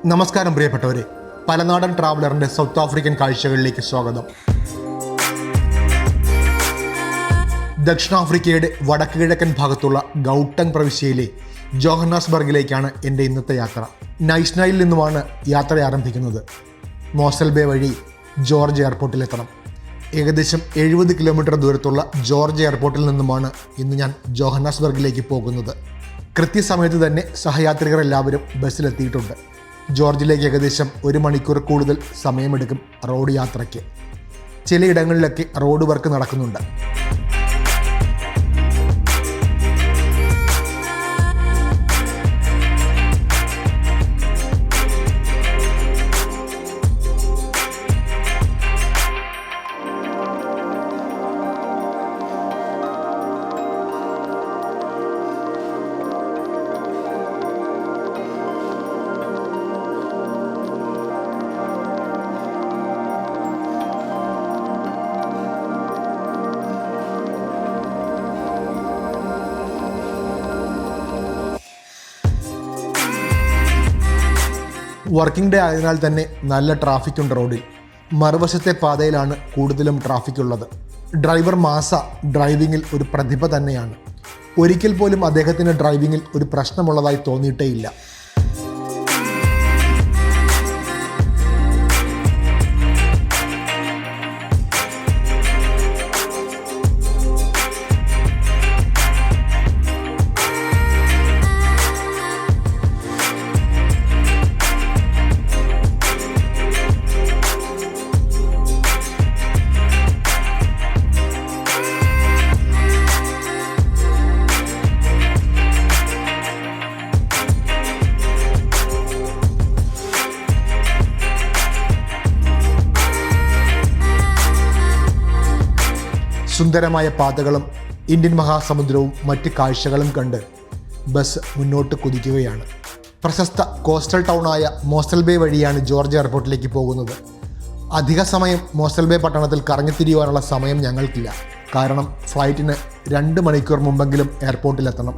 നമസ്കാരം പ്രിയപ്പെട്ടവരെ, പലനാടൻ ട്രാവലറിൻ്റെ south African കാഴ്ചകളിലേക്ക് സ്വാഗതം. ദക്ഷിണാഫ്രിക്കയുടെ വടക്ക് കിഴക്കൻ ഭാഗത്തുള്ള ഗൗട്ടങ് പ്രവിശ്യയിലെ ജോഹന്നാസ്ബർഗിലേക്കാണ് എൻ്റെ ഇന്നത്തെ യാത്ര. നൈസ്നായിൽ നിന്നുമാണ് യാത്ര ആരംഭിക്കുന്നത്. മോസൽ ബേ വഴി ജോർജ് എയർപോർട്ടിലെത്തണം. ഏകദേശം 70 കിലോമീറ്റർ ദൂരത്തുള്ള ജോർജ് എയർപോർട്ടിൽ നിന്നുമാണ് ഇന്ന് ഞാൻ ജോഹന്നാസ്ബർഗിലേക്ക് പോകുന്നത്. കൃത്യസമയത്ത് തന്നെ സഹയാത്രികർ എല്ലാവരും ബസ്സിലെത്തിയിട്ടുണ്ട്. ജോർജിലേക്ക് ഏകദേശം 1 മണിക്കൂർ കൂടുതൽ സമയമെടുക്കും റോഡ് യാത്രയ്ക്ക്. ചിലയിടങ്ങളിലൊക്കെ റോഡ് വർക്ക് നടക്കുന്നുണ്ട്. വർക്കിംഗ് ഡേ ആയതിനാൽ തന്നെ നല്ല ട്രാഫിക് ഉണ്ട് റോഡിൽ. മറുവശത്തെ പാതയിലാണ് കൂടുതലും ട്രാഫിക് ഉള്ളത്. ഡ്രൈവർ മാസ ഡ്രൈവിങ്ങിൽ ഒരു പ്രതിഭ തന്നെയാണ്. ഒരിക്കൽ പോലും അദ്ദേഹത്തിന് ഡ്രൈവിങ്ങിൽ ഒരു പ്രശ്നമുള്ളതായി തോന്നിയിട്ടേയില്ല. സുന്ദരമായ പാതകളും ഇന്ത്യൻ മഹാസമുദ്രവും മറ്റ് കാഴ്ചകളും കണ്ട് ബസ് മുന്നോട്ട് കുതിക്കുകയാണ്. പ്രശസ്ത കോസ്റ്റൽ ടൗണായ മോസൽ ബേ വഴിയാണ് ജോർജ് എയർപോർട്ടിലേക്ക് പോകുന്നത്. അധിക സമയം മോസൽ ബേ പട്ടണത്തിൽ കറങ്ങിത്തിരിയുവാനുള്ള സമയം ഞങ്ങൾക്കില്ല. കാരണം ഫ്ലൈറ്റിന് 2 മണിക്കൂർ മുമ്പെങ്കിലും എയർപോർട്ടിലെത്തണം.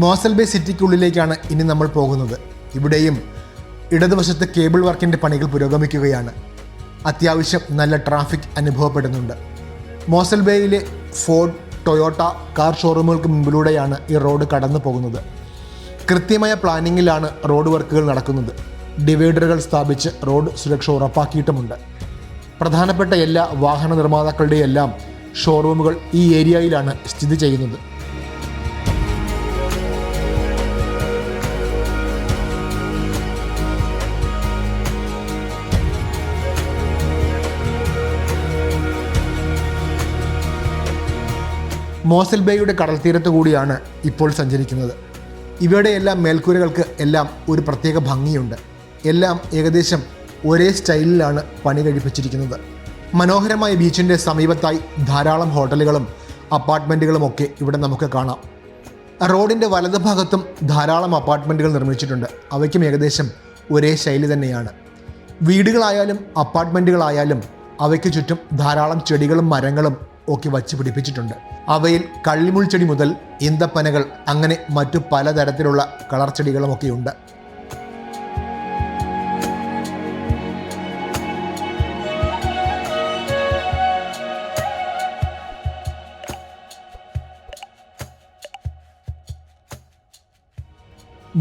മോസൽ ബേ സിറ്റിക്കുള്ളിലേക്കാണ് ഇനി നമ്മൾ പോകുന്നത്. ഇവിടെയും ഇടതുവശത്ത് കേബിൾ വർക്കിൻ്റെ പണികൾ പുരോഗമിക്കുകയാണ്. അത്യാവശ്യം നല്ല ട്രാഫിക് അനുഭവപ്പെടുന്നുണ്ട്. മോസൽ ബേയിലെ ഫോർഡ്, ടൊയോട്ട കാർ ഷോറൂമുകൾക്ക് മുമ്പിലൂടെയാണ് ഈ റോഡ് കടന്നു പോകുന്നത്. കൃത്യമായ പ്ലാനിങ്ങിലാണ് റോഡ് വർക്കുകൾ നടക്കുന്നത്. ഡിവൈഡറുകൾ സ്ഥാപിച്ച് റോഡ് സുരക്ഷ ഉറപ്പാക്കിയിട്ടുമുണ്ട്. പ്രധാനപ്പെട്ട എല്ലാ വാഹന നിർമ്മാതാക്കളുടെയും എല്ലാം ഷോറൂമുകൾ ഈ ഏരിയയിലാണ് സ്ഥിതി ചെയ്യുന്നത്. മോസൽ ബേയുടെ കടൽ തീരത്ത് കൂടിയാണ് ഇപ്പോൾ സഞ്ചരിക്കുന്നത്. ഇവയുടെ എല്ലാം മേൽക്കൂരകൾക്ക് എല്ലാം ഒരു പ്രത്യേക ഭംഗിയുണ്ട്. എല്ലാം ഏകദേശം ഒരേ സ്റ്റൈലിലാണ് പണി കഴിപ്പിച്ചിരിക്കുന്നത്. മനോഹരമായ ബീച്ചിൻ്റെ സമീപത്തായി ധാരാളം ഹോട്ടലുകളും അപ്പാർട്ട്മെൻറ്റുകളുമൊക്കെ ഇവിടെ നമുക്ക് കാണാം. റോഡിൻ്റെ വലതുഭാഗത്തും ധാരാളം അപ്പാർട്ട്മെൻറ്റുകൾ നിർമ്മിച്ചിട്ടുണ്ട്. അവയ്ക്കും ഏകദേശം ഒരേ ശൈലി തന്നെയാണ്. വീടുകളായാലും അപ്പാർട്ട്മെൻറ്റുകളായാലും അവയ്ക്ക് ചുറ്റും ധാരാളം ചെടികളും മരങ്ങളും ഒക്കെ വച്ച് പിടിപ്പിച്ചിട്ടുണ്ട്. അവയിൽ കള്ളിമുൾ ചെടി മുതൽ ഈന്തപ്പനകൾ അങ്ങനെ മറ്റു പലതരത്തിലുള്ള കളർ ചെടികളുമൊക്കെയുണ്ട്.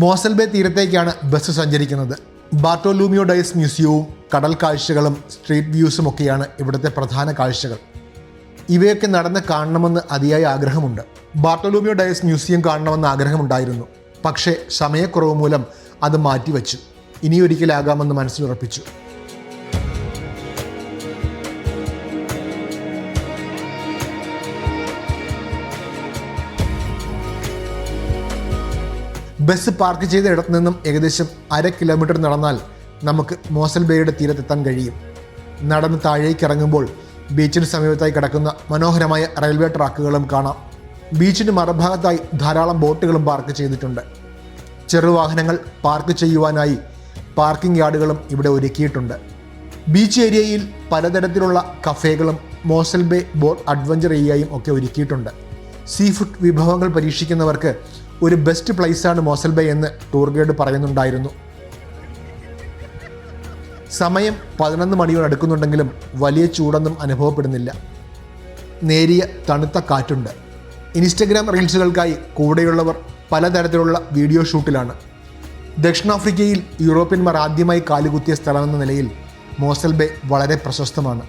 മോസൽ ബേ തീരത്തേക്കാണ് ബസ് സഞ്ചരിക്കുന്നത്. ബാർട്ടോലൂമിയോ ഡയസ് മ്യൂസിയവും കടൽ കാഴ്ചകളും സ്ട്രീറ്റ് വ്യൂസും ഒക്കെയാണ് ഇവിടുത്തെ പ്രധാന കാഴ്ചകൾ. ഇവയൊക്കെ നടന്ന് കാണണമെന്ന് അതിയായ ആഗ്രഹമുണ്ട്. ബാർട്ടോലൂമിയോ ഡയസ് മ്യൂസിയം കാണണമെന്ന് ആഗ്രഹമുണ്ടായിരുന്നു. പക്ഷേ സമയക്കുറവ് മൂലം അത് മാറ്റിവെച്ചു. ഇനിയൊരിക്കലാകാമെന്ന് മനസ്സിലുറപ്പിച്ചു. ബസ് പാർക്ക് ചെയ്ത ഇടത്തു നിന്നും ഏകദേശം 1/2 കിലോമീറ്റർ നടന്നാൽ നമുക്ക് മോസൽ ബേയുടെ തീരത്തെത്താൻ കഴിയും. നടന്ന് താഴേക്ക് ഇറങ്ങുമ്പോൾ ബീച്ചിന് സമീപത്തായി കിടക്കുന്ന മനോഹരമായ റെയിൽവേ ട്രാക്കുകളും കാണാം. ബീച്ചിന് മറുഭാഗത്തായി ധാരാളം ബോട്ടുകളും പാർക്ക് ചെയ്തിട്ടുണ്ട്. ചെറുവാഹനങ്ങൾ പാർക്ക് ചെയ്യുവാനായി പാർക്കിംഗ് യാർഡുകളും ഇവിടെ ഒരുക്കിയിട്ടുണ്ട്. ബീച്ച് ഏരിയയിൽ പലതരത്തിലുള്ള കഫേകളും മോസൽ ബേ ബോട്ട് അഡ്വഞ്ചർ ഏരിയയും ഒക്കെ ഒരുക്കിയിട്ടുണ്ട്. സീ ഫുഡ് വിഭവങ്ങൾ പരീക്ഷിക്കുന്നവർക്ക് ഒരു ബെസ്റ്റ് പ്ലേസാണ് മോസൽ ബേ എന്ന് ടൂർ ഗൈഡ് പറയുന്നുണ്ടായിരുന്നു. സമയം 11 മണിയോട് അടുക്കുന്നുണ്ടെങ്കിലും വലിയ ചൂടൊന്നും അനുഭവപ്പെടുന്നില്ല. നേരിയ തണുത്ത കാറ്റുണ്ട്. ഇൻസ്റ്റഗ്രാം റീൽസുകൾക്കായി കൂടെയുള്ളവർ പലതരത്തിലുള്ള വീഡിയോ ഷൂട്ടിലാണ്. ദക്ഷിണാഫ്രിക്കയിൽ യൂറോപ്യന്മാർ ആദ്യമായി കാലുകുത്തിയ സ്ഥലമെന്ന നിലയിൽ മോസൽ ബേ വളരെ പ്രശസ്തമാണ്.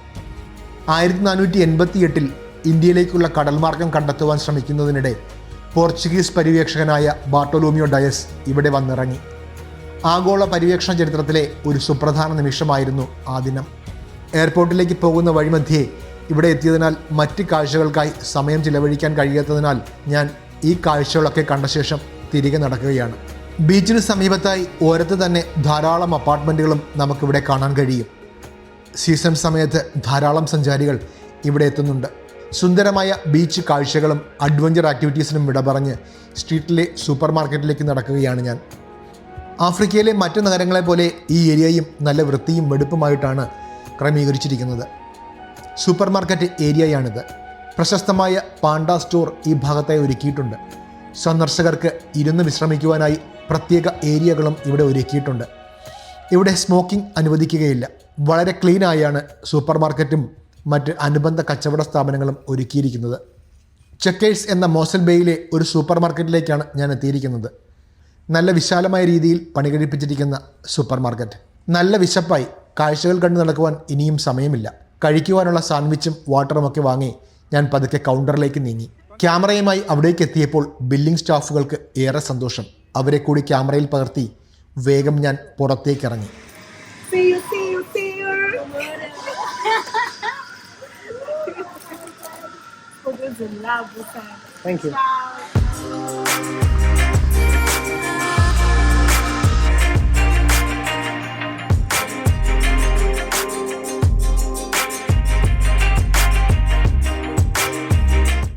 1488 ഇന്ത്യയിലേക്കുള്ള കടൽമാർഗം കണ്ടെത്തുവാൻ ശ്രമിക്കുന്നതിനിടെ പോർച്ചുഗീസ് പര്യവേക്ഷകനായ ബാർട്ടോലൂമിയോ ഡയസ് ഇവിടെ വന്നിറങ്ങി. ആഗോള പര്യവേക്ഷണ ചരിത്രത്തിലെ ഒരു സുപ്രധാന നിമിഷമായിരുന്നു ആ ദിനം. എയർപോർട്ടിലേക്ക് പോകുന്ന വഴിമധ്യേ ഇവിടെ എത്തിയതിനാൽ മറ്റ് കാഴ്ചകൾക്കായി സമയം ചിലവഴിക്കാൻ കഴിയാത്തതിനാൽ ഞാൻ ഈ കാഴ്ചകളൊക്കെ കണ്ട ശേഷം തിരികെ നടക്കുകയാണ്. ബീച്ചിന് സമീപത്തായി ഓരത്ത് തന്നെ ധാരാളം അപ്പാർട്ട്മെൻറ്റുകളും നമുക്കിവിടെ കാണാൻ കഴിയും. സീസൺ സമയത്ത് ധാരാളം സഞ്ചാരികൾ ഇവിടെ എത്തുന്നുണ്ട്. സുന്ദരമായ ബീച്ച് കാഴ്ചകളും അഡ്വഞ്ചർ ആക്ടിവിറ്റീസിനും വിട പറഞ്ഞ് സ്ട്രീറ്റിലെ സൂപ്പർ മാർക്കറ്റിലേക്ക് നടക്കുകയാണ് ഞാൻ. ആഫ്രിക്കയിലെ മറ്റു നഗരങ്ങളെ പോലെ ഈ ഏരിയയും നല്ല വൃത്തിയും വെടുപ്പുമായിട്ടാണ് ക്രമീകരിച്ചിരിക്കുന്നത്. സൂപ്പർ മാർക്കറ്റ് ഏരിയയാണിത്. പ്രശസ്തമായ പാണ്ട സ്റ്റോർ ഈ ഭാഗത്തായി ഒരുക്കിയിട്ടുണ്ട്. സന്ദർശകർക്ക് ഇരുന്ന് വിശ്രമിക്കുവാനായി പ്രത്യേക ഏരിയകളും ഇവിടെ ഒരുക്കിയിട്ടുണ്ട്. ഇവിടെ സ്മോക്കിംഗ് അനുവദിക്കുകയില്ല. വളരെ ക്ലീനായാണ് സൂപ്പർ മാർക്കറ്റും മറ്റ് അനുബന്ധ കച്ചവട സ്ഥാപനങ്ങളും ഒരുക്കിയിരിക്കുന്നത്. ചെക്കേഴ്സ് എന്ന മോസൽ ബേയിലെ ഒരു സൂപ്പർ മാർക്കറ്റിലേക്കാണ് ഞാൻ എത്തിയിരിക്കുന്നത്. നല്ല വിശാലമായ രീതിയിൽ പണികഴിപ്പിച്ചിരിക്കുന്ന സൂപ്പർ മാർക്കറ്റ്. നല്ല വിശപ്പായി. കാഴ്ചകൾ കണ്ടു നടക്കുവാൻ ഇനിയും സമയമില്ല. കഴിക്കുവാനുള്ള സാൻഡ്വിച്ചും വാട്ടറുമൊക്കെ വാങ്ങി ഞാൻ പതുക്കെ കൗണ്ടറിലേക്ക് നീങ്ങി. ക്യാമറയുമായി അവിടേക്ക് എത്തിയപ്പോൾ ബില്ലിംഗ് സ്റ്റാഫുകൾക്ക് ഏറെ സന്തോഷം. അവരെ കൂടി ക്യാമറയിൽ പകർത്തി വേഗം ഞാൻ പുറത്തേക്കിറങ്ങി. Thank you.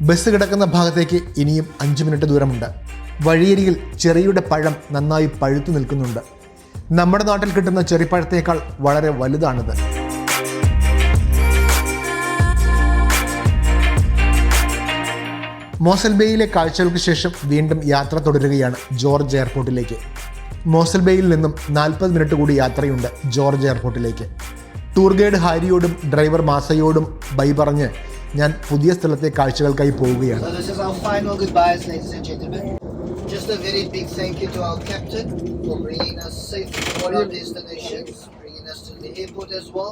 ബസ് കിടക്കുന്ന ഭാഗത്തേക്ക് ഇനിയും 5 മിനിറ്റ് ദൂരമുണ്ട്. വഴിയരികിൽ ചെറിയുടെ പഴം നന്നായി പഴുത്തു നിൽക്കുന്നുണ്ട്. നമ്മുടെ നാട്ടിൽ കിട്ടുന്ന ചെറിപ്പഴത്തേക്കാൾ വളരെ വലുതാണിത്. മോസൽ ബേയിലെ കാഴ്ചകൾക്ക് ശേഷം വീണ്ടും യാത്ര തുടരുകയാണ് ജോർജ് എയർപോർട്ടിലേക്ക്. മോസൽ ബേയിൽ നിന്നും 40 മിനിറ്റ് കൂടി യാത്രയുണ്ട് ജോർജ് എയർപോർട്ടിലേക്ക്. ടൂർ ഗൈഡ് ഹാരിയോടും ഡ്രൈവർ മാസയോടും ബൈ പറഞ്ഞ് ഞാൻ പുതിയ സ്ഥലത്തെ കാഴ്ചകൾക്കായി പോവുകയാണ്. Just a very big thank you to our captain for bringing us safe to all our destinations, bringing us to the airport as well.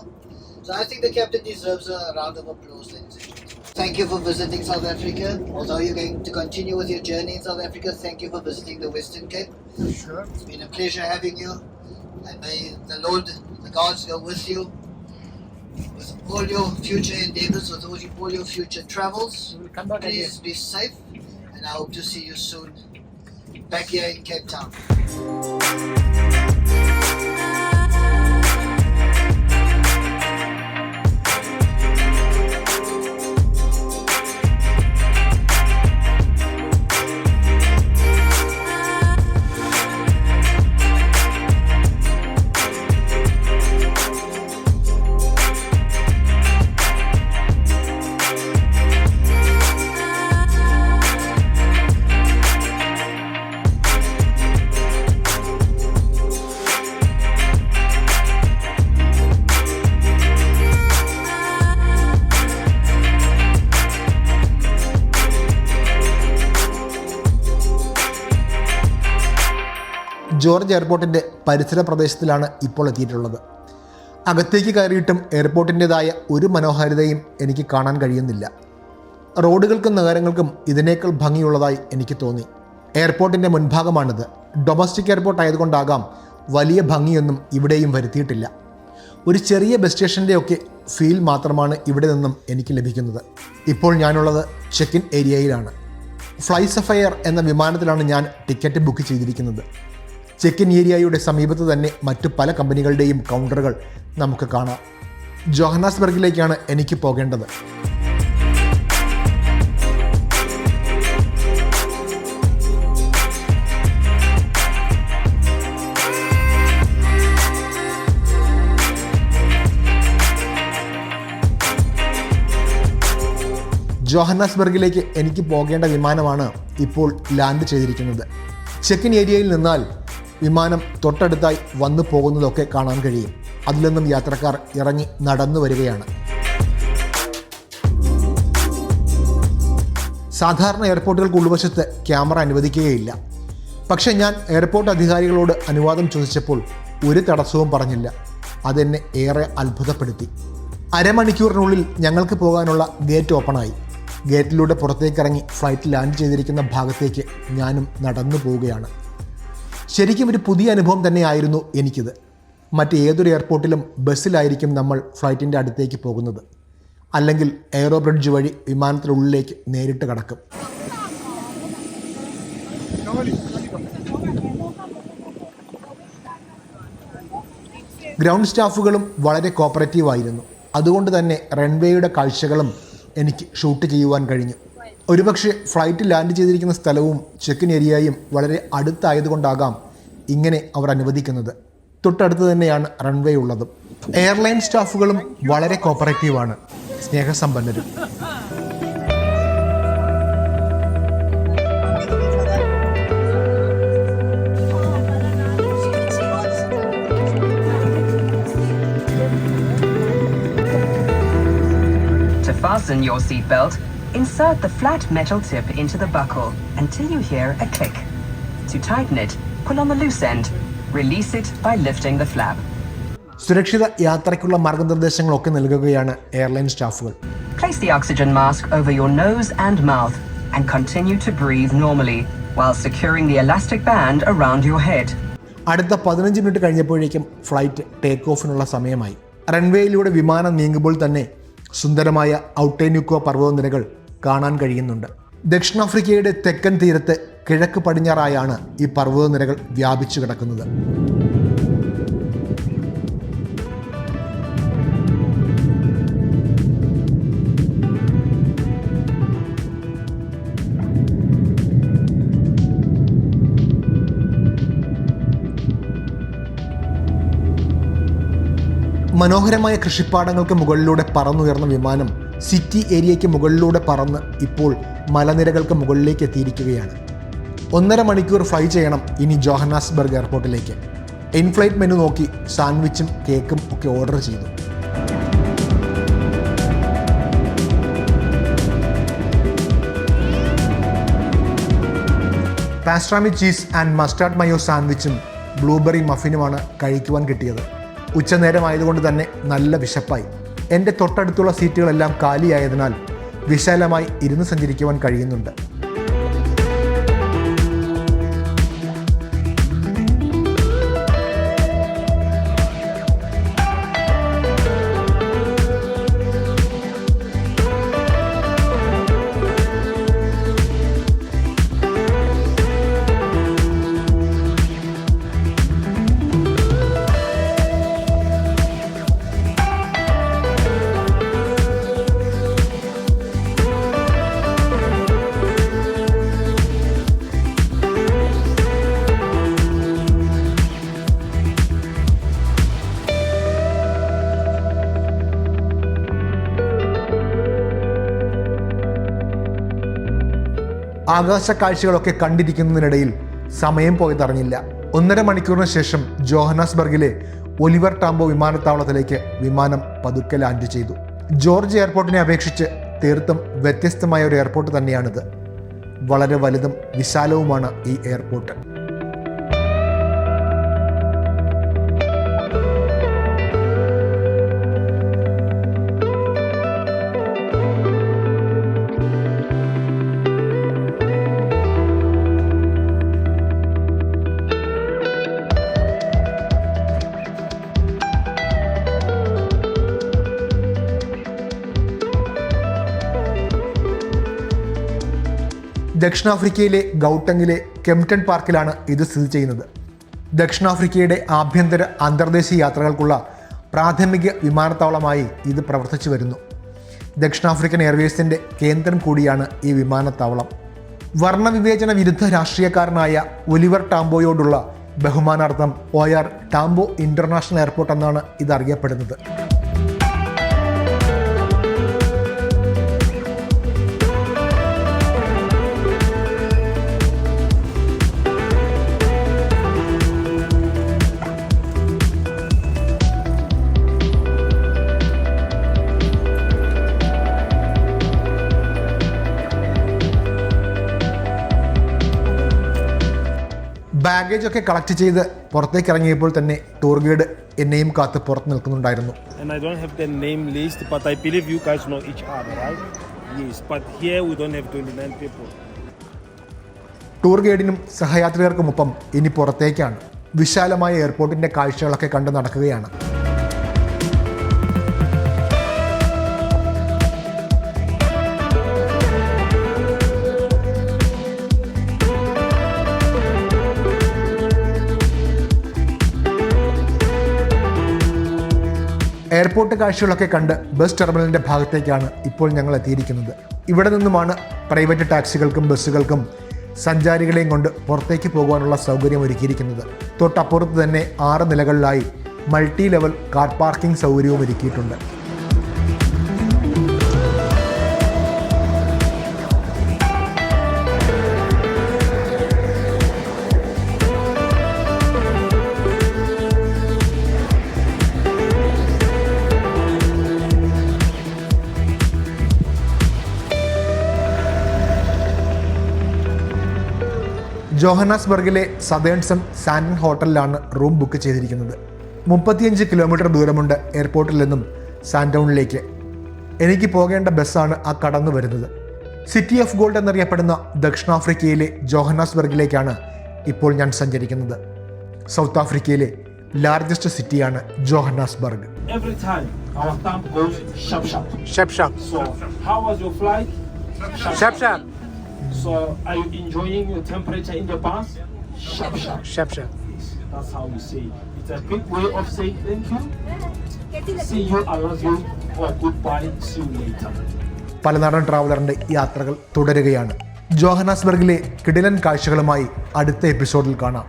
So I think the captain deserves a round of applause, ladies and gentlemen. Thank you for visiting South Africa. Although you're going to continue with your journey in South Africa, thank you for visiting the Western Cape. Sure. It's been a pleasure having you. And may the Lord, the gods go with you. With all your future endeavors, with all your future travels. We'll come back Please again. be safe. And I hope to see you soon back here in Cape Town. George എയർപോർട്ടിൻ്റെ പരിസര പ്രദേശത്തിലാണ് ഇപ്പോൾ എത്തിയിട്ടുള്ളത്. അകത്തേക്ക് കയറിയിട്ടും എയർപോർട്ടിൻ്റെതായ ഒരു മനോഹാരിതയും എനിക്ക് കാണാൻ കഴിയുന്നില്ല. റോഡുകൾക്കും നഗരങ്ങൾക്കും ഇതിനേക്കാൾ ഭംഗിയുള്ളതായി എനിക്ക് തോന്നി. എയർപോർട്ടിൻ്റെ മുൻഭാഗമാണിത്. ഡൊമസ്റ്റിക് എയർപോർട്ട് ആയതുകൊണ്ടാകാം വലിയ ഭംഗിയൊന്നും ഇവിടെയും വരുത്തിയിട്ടില്ല. ഒരു ചെറിയ ബസ് സ്റ്റേഷൻ്റെയൊക്കെ ഫീൽ മാത്രമാണ് ഇവിടെ നിന്നും എനിക്ക് ലഭിക്കുന്നത്. ഇപ്പോൾ ഞാനുള്ളത് ചെക്ക് ഇൻ ഏരിയയിലാണ്. ഫ്ലൈ സഫയർ എന്ന വിമാനത്തിലാണ് ഞാൻ ടിക്കറ്റ് ബുക്ക് ചെയ്തിരിക്കുന്നത്. ചെക്ക് ഇൻ ഏരിയയുടെ സമീപത്ത് തന്നെ മറ്റു പല കമ്പനികളുടെയും കൗണ്ടറുകൾ നമുക്ക് കാണാം. ജോഹന്നാസ്ബർഗിലേക്കാണ് എനിക്ക് പോകേണ്ടത്. ജോഹന്നാസ്ബർഗിലേക്ക് എനിക്ക് പോകേണ്ട വിമാനമാണ് ഇപ്പോൾ ലാൻഡ് ചെയ്തിരിക്കുന്നത്. ചെക്ക് ഇൻ ഏരിയയിൽ നിന്നാൽ വിമാനം തൊട്ടടുത്തായി വന്നു പോകുന്നതൊക്കെ കാണാൻ കഴിയും. അതിൽ നിന്നും യാത്രക്കാർ ഇറങ്ങി നടന്നു വരികയാണ്. സാധാരണ എയർപോർട്ടുകൾക്ക് ഉൾവശത്ത് ക്യാമറ അനുവദിക്കുകയില്ല. പക്ഷേ ഞാൻ എയർപോർട്ട് അധികാരികളോട് അനുവാദം ചോദിച്ചപ്പോൾ ഒരു തടസ്സവും പറഞ്ഞില്ല. അതെന്നെ ഏറെ അത്ഭുതപ്പെടുത്തി. അരമണിക്കൂറിനുള്ളിൽ ഞങ്ങൾക്ക് പോകാനുള്ള ഗേറ്റ് ഓപ്പണായി. ഗേറ്റിലൂടെ പുറത്തേക്കിറങ്ങി ഫ്ലൈറ്റ് ലാൻഡ് ചെയ്തിരിക്കുന്ന ഭാഗത്തേക്ക് ഞാനും നടന്നു പോവുകയാണ്. ശരിക്കും ഒരു പുതിയ അനുഭവം തന്നെയായിരുന്നു എനിക്കിത്. മറ്റേതൊരു എയർപോർട്ടിലും ബസ്സിലായിരിക്കും നമ്മൾ ഫ്ലൈറ്റിൻ്റെ അടുത്തേക്ക് പോകുന്നത്, അല്ലെങ്കിൽ എയറോ ബ്രിഡ്ജ് വഴി വിമാനത്തിനുള്ളിലേക്ക് നേരിട്ട് കടക്കും. ഗ്രൗണ്ട് സ്റ്റാഫുകളും വളരെ കോപ്പറേറ്റീവ് ആയിരുന്നു. അതുകൊണ്ട് തന്നെ റൺവേയുടെ കാഴ്ചകളും എനിക്ക് ഷൂട്ട് ചെയ്യുവാൻ കഴിഞ്ഞു. ഒരുപക്ഷെ ഫ്ലൈറ്റ് ലാൻഡ് ചെയ്തിരിക്കുന്ന സ്ഥലവും ചെക്ക് ഇൻ ഏരിയയും വളരെ അടുത്തായതുകൊണ്ടാകാം ഇങ്ങനെ അവർ അനുവദിക്കുന്നത്. തൊട്ടടുത്ത് തന്നെയാണ് റൺവേ ഉള്ളതും. എയർലൈൻ സ്റ്റാഫുകളും വളരെ കോപ്പറേറ്റീവാണ്, സ്നേഹസമ്പന്നരും. To fasten your seatbelt, insert the flat metal tip into the buckle until you hear a click. To tighten it, pull on the loose end. Release it by lifting the flap. സുരക്ഷിത യാത്രയ്ക്കുള്ള മാർഗനിർദ്ദേശങ്ങളൊക്കെ നൽകുകയാണ് airline സ്റ്റാഫുകൾ. Place the oxygen mask over your nose and mouth and continue to breathe normally while securing the elastic band around your head. അടുത്ത 15 minute കഴിഞ്ഞപ്പോഴേക്കും flight take ഓഫിനുള്ള സമയമായി. റൺവേയിലൂടെ വിമാനം നീങ്ങുമ്പോൾ തന്നെ സുന്ദരമായ ഔട്ടേന്യുക്കോ പർവ്വതനിരകൾ കാണാൻ കഴിയുന്നുണ്ട്. ദക്ഷിണാഫ്രിക്കയുടെ തെക്കൻ തീരത്ത് കിഴക്ക് പടിഞ്ഞാറായാണ് ഈ പർവ്വതനിരകൾ വ്യാപിച്ചു കിടക്കുന്നത്. മനോഹരമായ കൃഷിപ്പാടങ്ങൾക്ക് മുകളിലൂടെ പറന്നുയർന്ന വിമാനം സിറ്റി ഏരിയയ്ക്ക് മുകളിലൂടെ പറന്ന് ഇപ്പോൾ മലനിരകൾക്ക് മുകളിലേക്ക് എത്തിയിരിക്കുകയാണ്. 1.5 മണിക്കൂർ ഫ്ലൈ ചെയ്യണം ഇനി ജോഹന്നാസ്ബർഗ് എയർപോർട്ടിലേക്ക്. ഇൻഫ്ലൈറ്റ് മെനു നോക്കി സാൻഡ്വിച്ചും കേക്കും ഒക്കെ ഓർഡർ ചെയ്തു. Pastrami cheese and mustard mayo സാൻഡ്വിച്ചും ബ്ലൂബെറി മഫിനുമാണ് കഴിക്കുവാൻ കിട്ടിയത്. ഉച്ചനേരമായതുകൊണ്ട് തന്നെ നല്ല വിശപ്പായി. എൻ്റെ തൊട്ടടുത്തുള്ള സീറ്റുകളെല്ലാം കാലിയായതിനാൽ വിശാലമായി ഇരുന്ന് സഞ്ചരിക്കുവാൻ കഴിയുന്നുണ്ട്. ആകാശ കാഴ്ചകളൊക്കെ കണ്ടിരിക്കുന്നതിനിടയിൽ സമയം പോയതറിഞ്ഞില്ല. 1.5 മണിക്കൂറിന് ശേഷം ജോഹന്നാസ്ബർഗിലെ ഒലിവർ ടാംബോ വിമാനത്താവളത്തിലേക്ക് വിമാനം പതുക്കെ ലാൻഡ് ചെയ്തു. ജോർജ് എയർപോർട്ടിനെ അപേക്ഷിച്ച് തീർത്തും വ്യത്യസ്തമായ ഒരു എയർപോർട്ട് തന്നെയാണിത്. വളരെ വലുതും വിശാലവുമാണ് ഈ എയർപോർട്ട്. ദക്ഷിണാഫ്രിക്കയിലെ ഗൗട്ടങ്ങിലെ കെംപ്ടൺ പാർക്കിലാണ് ഇത് സ്ഥിതി ചെയ്യുന്നത്. ദക്ഷിണാഫ്രിക്കയുടെ ആഭ്യന്തര അന്തർദേശീയ യാത്രകൾക്കുള്ള പ്രാഥമിക വിമാനത്താവളമായി ഇത് പ്രവർത്തിച്ചു വരുന്നു. ദക്ഷിണാഫ്രിക്കൻ എയർവേസിൻ്റെ കേന്ദ്രം കൂടിയാണ് ഈ വിമാനത്താവളം. വർണ്ണവിവേചന വിരുദ്ധ രാഷ്ട്രീയക്കാരനായ Oliver ടാംബോയോടുള്ള ബഹുമാനാർത്ഥം OR Tambo international airport എന്നാണ് ഇത് അറിയപ്പെടുന്നത്. ബാഗേജൊക്കെ കളക്ട് ചെയ്ത് പുറത്തേക്ക് ഇറങ്ങിയപ്പോൾ തന്നെ ടൂർ ഗൈഡ് എന്നെയും കാത്ത് പുറത്ത് നിൽക്കുന്നുണ്ടായിരുന്നു. And I don't have the name list, but I believe you guys know each other, right? Yes, but here we don't have 29 people. Tour ഗൈഡിനും സഹയാത്രികർക്കുമൊപ്പം ഇനി പുറത്തേക്കാണ്. വിശാലമായ എയർപോർട്ടിൻ്റെ കാഴ്ചകളൊക്കെ കണ്ട് നടക്കുകയാണ്. എയർപോർട്ട് കാഴ്ചകളൊക്കെ കണ്ട് ബസ് ടെർമിനലിൻ്റെ ഭാഗത്തേക്കാണ് ഇപ്പോൾ ഞങ്ങൾ എത്തിയിരിക്കുന്നത്. ഇവിടെ നിന്നുമാണ് പ്രൈവറ്റ് ടാക്സികൾക്കും ബസ്സുകൾക്കും സഞ്ചാരികളെയും കൊണ്ട് പുറത്തേക്ക് പോകുവാനുള്ള സൗകര്യം ഒരുക്കിയിരിക്കുന്നത്. തൊട്ടപ്പുറത്ത് തന്നെ 6 നിലകളിലായി മൾട്ടി ലെവൽ കാർ പാർക്കിംഗ് സൗകര്യവും ഒരുക്കിയിട്ടുണ്ട്. ജോഹന്നാസ്ബർഗിലെ സതേൺസൺ സാൻഡൻ ഹോട്ടലിലാണ് റൂം ബുക്ക് ചെയ്തിരിക്കുന്നത്. 35 കിലോമീറ്റർ ദൂരമുണ്ട് എയർപോർട്ടിൽ നിന്നും സാൻഡൗണിലേക്ക്. എനിക്ക് പോകേണ്ട ബസ്സാണ് ആ കടന്നു വരുന്നത്. സിറ്റി ഓഫ് ഗോൾഡ് എന്നറിയപ്പെടുന്ന ദക്ഷിണാഫ്രിക്കയിലെ ജോഹന്നാസ്ബർഗിലേക്കാണ് ഇപ്പോൾ ഞാൻ സഞ്ചരിക്കുന്നത്. സൗത്ത് ആഫ്രിക്കയിലെ ലാർജസ്റ്റ് സിറ്റിയാണ് Johannesburg. Every time our time goes sharp sharp. Sharp sharp. So how was your flight? Sharp sharp. So are you enjoying your temperature in the bus? Sharp sharp. Sharp sharp. That's how we say. It's a quick way of saying thank you. See you, I love you, or goodbye, see you later. പലനാടൻ ട്രാവലറിൻ്റെ യാത്രകൾ തുടരുകയാണ്. ജോഹന്നാസ്ബർഗിലെ കിടിലൻ കാഴ്ചകളുമായി അടുത്ത എപ്പിസോഡിൽ കാണാം.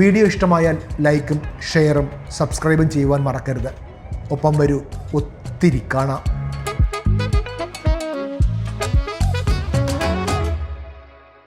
Video ഇഷ്ടമായാൽ ലൈക്കും ഷെയറും സബ്സ്ക്രൈബും ചെയ്യുവാൻ മറക്കരുത്. ഒപ്പം വരൂ, ഒത്തിരി കാണാം.